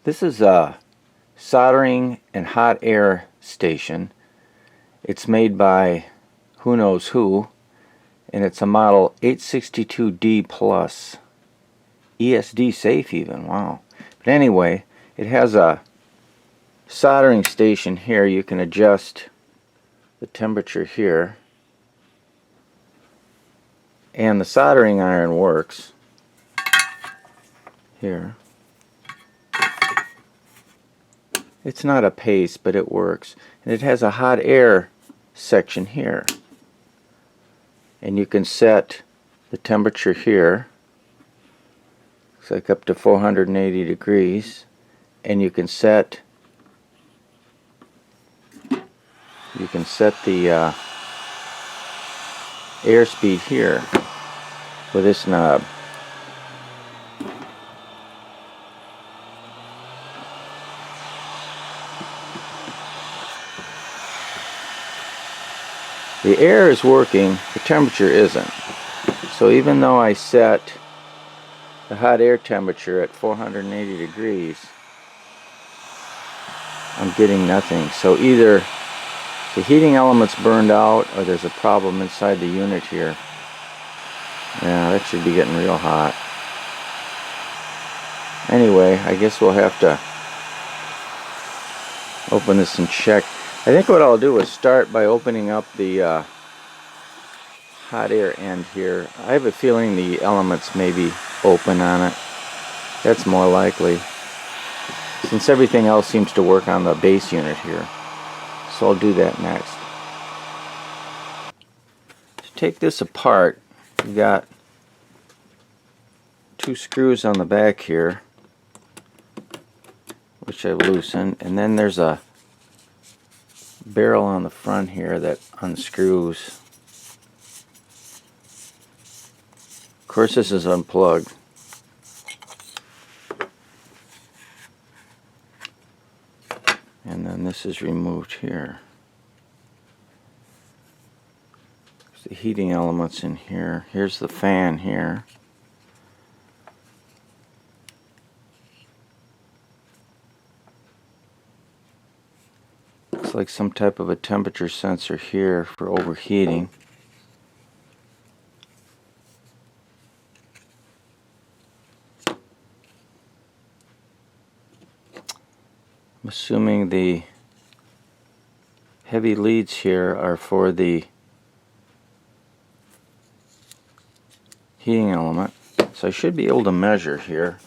This is a soldering and hot air station. It's made by who knows who, and it's a model 862D Plus. ESD safe even, wow. But anyway, it has a soldering station here. You can adjust the temperature here. And the soldering iron works here. It's not a paste, but it works. And it has a hot air section here. And you can set the temperature here. Looks like up to 480 degrees. And you can set the airspeed here with this knob. The air is working, the temperature isn't. So even though I set the hot air temperature at 480 degrees, I'm getting nothing. So either the heating element's burned out or there's a problem inside the unit here. Yeah, that should be getting real hot. Anyway, I guess we'll have to open this and check. I think what I'll do is start by opening up the hot air end here. I have a feeling the elements may be open on it. That's more likely, since everything else seems to work on the base unit here. So I'll do that next. To take this apart, we've got two screws on the back here, which I've loosened, and then there's a barrel on the front here that unscrews. Of course, this is unplugged. And then this is removed here. There's the heating elements in here. Here's the fan here. Looks like some type of a temperature sensor here for overheating. I'm assuming the heavy leads here are for the heating element. So I should be able to measure here.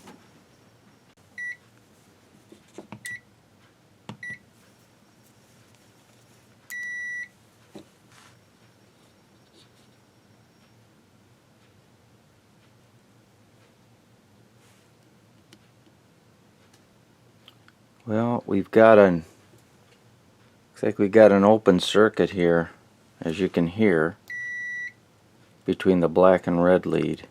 Well, looks like we got an open circuit here, as you can hear, between the black and red lead.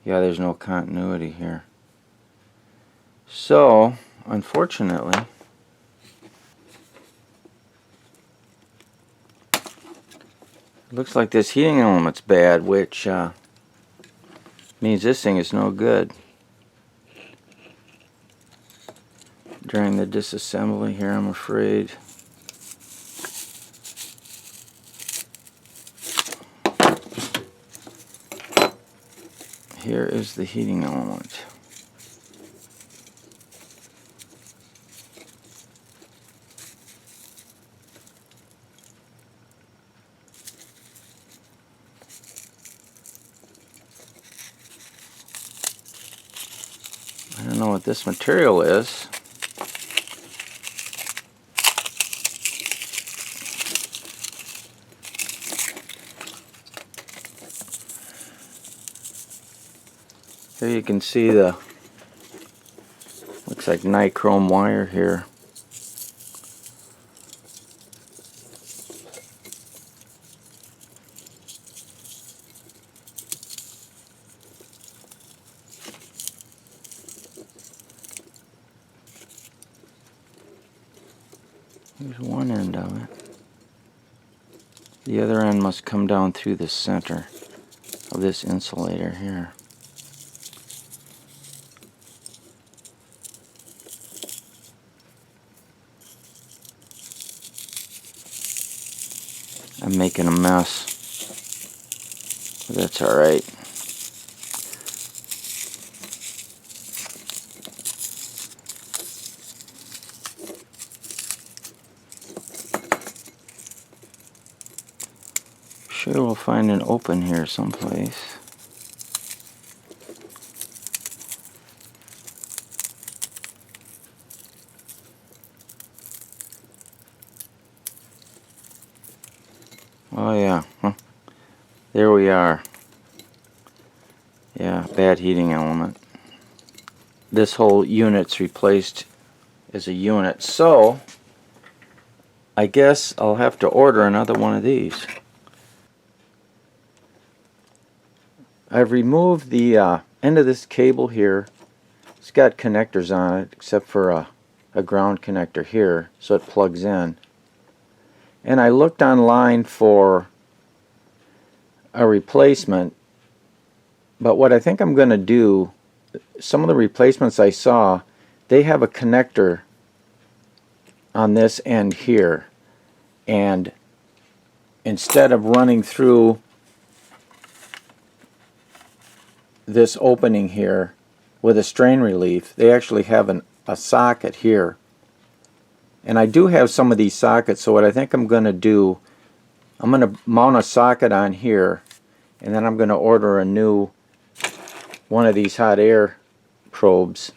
Yeah, there's no continuity here. So, unfortunately, it looks like this heating element's bad, which means this thing is no good. During the disassembly here, I'm afraid. Here is the heating element. I don't know what this material is. Here you can see the, looks like nichrome wire here. Here's one end of it. The other end must come down through the center. of this insulator here. I'm making a mess, but that's alright. Sure, we'll find an open here someplace. Oh yeah, huh. There we are. Yeah, bad heating element. This whole unit's replaced as a unit, so I guess I'll have to order another one of these. I've removed the end of this cable here. It's got connectors on it, except for a ground connector here, so it plugs in. And I looked online for a replacement, but what I think I'm going to do, some of the replacements I saw, they have a connector on this end here, and instead of running through this opening here with a strain relief, they actually have a socket here. And I do have some of these sockets, so what I think I'm going to do, I'm going to mount a socket on here, and then I'm going to order a new one of these hot air probes.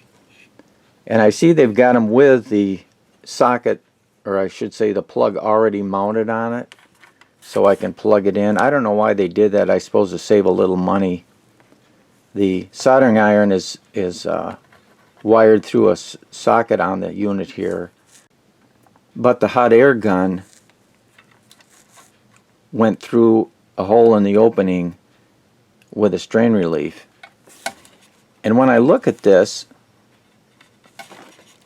And I see they've got them with the socket, or I should say the plug, already mounted on it, so I can plug it in. I don't know why they did that. I suppose to save a little money. The soldering iron is wired through a socket on the unit here, but the hot air gun went through a hole in the opening with a strain relief. And when I look at this,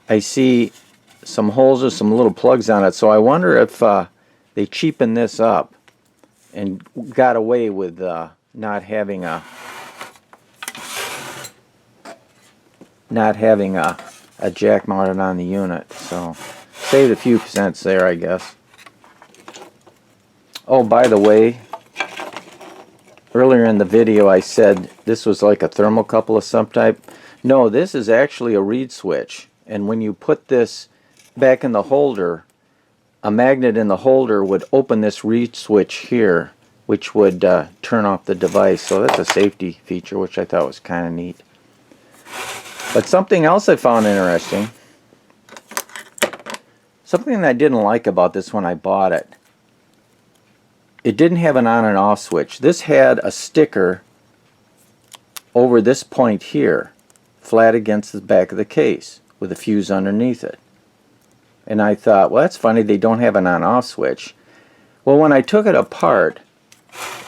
I see some holes with some little plugs on it, so I wonder if they cheapened this up and got away with not having a jack mounted on the unit. So saved a few cents there, I guess. Oh, by the way, earlier in the video I said this was like a thermocouple of some type. No, this is actually a reed switch, and when you put this back in the holder, a magnet in the holder would open this reed switch here, which would turn off the device. So that's a safety feature, which I thought was kind of neat. But something else I found interesting, something that I didn't like about this when I bought it, it didn't have an on and off switch. This had a sticker over this point here, flat against the back of the case, with a fuse underneath it. And I thought, well, that's funny, they don't have an on-off switch. Well, when I took it apart,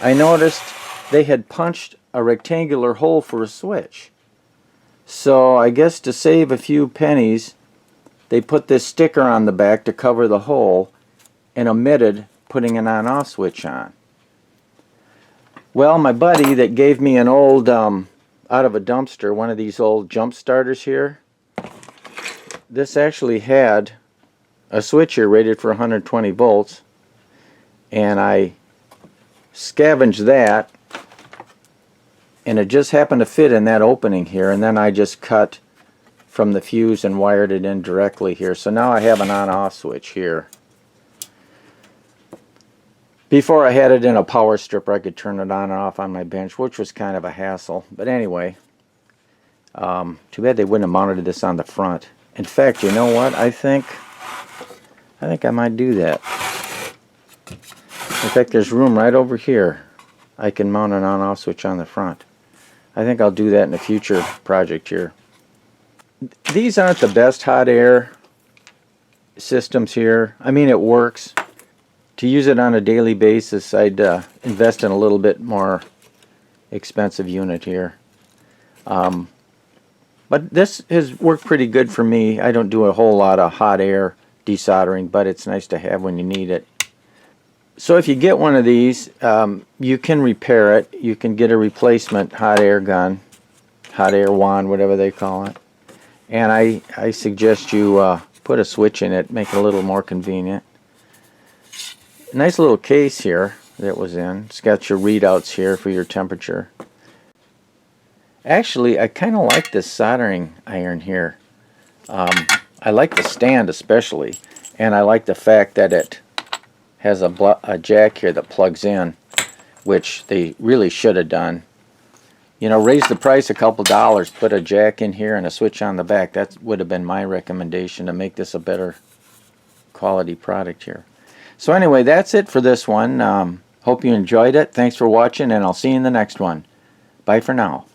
I noticed they had punched a rectangular hole for a switch. So I guess to save a few pennies, they put this sticker on the back to cover the hole and omitted putting an on-off switch on. Well, my buddy that gave me an old, out of a dumpster, one of these old jump starters here, this actually had a switch here rated for 120 volts, and I scavenged that, and it just happened to fit in that opening here, and then I just cut from the fuse and wired it in directly here. So now I have an on-off switch here. Before I had it in a power stripper, I could turn it on and off on my bench, which was kind of a hassle. But anyway, too bad they wouldn't have mounted this on the front. In fact, you know what? I think I might do that. In fact, there's room right over here. I can mount an on-off switch on the front. I think I'll do that in a future project here. These aren't the best hot air systems here. I mean, it works. To use it on a daily basis, I'd invest in a little bit more expensive unit here. But this has worked pretty good for me. I don't do a whole lot of hot air desoldering, but it's nice to have when you need it. So if you get one of these, you can repair it. You can get a replacement hot air gun, hot air wand, whatever they call it. And I suggest you put a switch in it, make it a little more convenient. Nice little case here that was in. It's got your readouts here for your temperature. Actually, I kind of like this soldering iron here. I like the stand especially, and I like the fact that it has a jack here that plugs in, which they really should have done. You know, raise the price a couple dollars, put a jack in here and a switch on the back. That would have been my recommendation to make this a better quality product here. So anyway, that's it for this one. Hope you enjoyed it. Thanks for watching, and I'll see you in the next one. Bye for now.